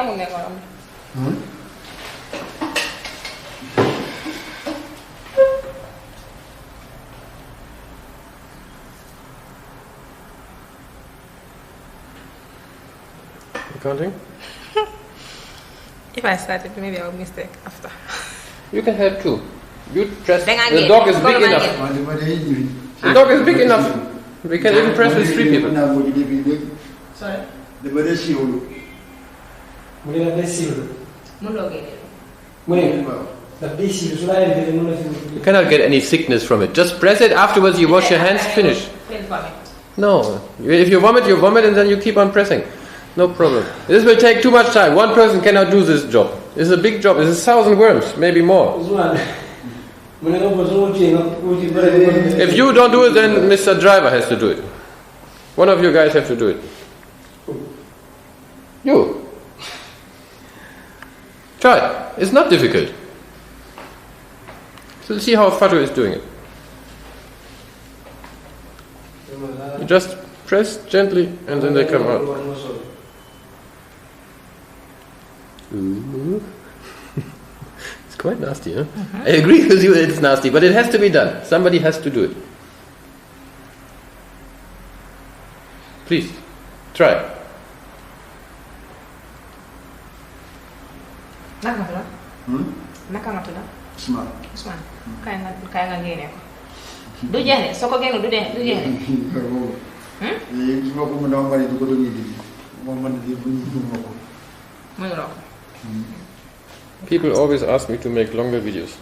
amul mangoworm. Counting? If I started, maybe I would mistake after. You can help too. You press. Then The dog is big enough. The dog is big enough. We can even press with 3 people. Sorry? You cannot get any sickness from it. Just press it. Afterwards, you wash your hands. Finish. No. If you vomit, and then you keep on pressing. No problem. This will take too much time. One person cannot do this job. This is a big job. This is 1,000 worms, maybe more. If you don't do it, then Mr. Driver has to do it. One of you guys have to do it. You. Try it. It's not difficult. So see how Fatu is doing it. You just press gently and then they come out. Ooh. It's quite nasty, huh? I agree with you that it's nasty, but it has to be done. Somebody has to do it. Please, try. Nakamatuda? Usman. Kaya nga génne ko. Du jeex soo ko génne du jeex. People always ask me to make longer videos.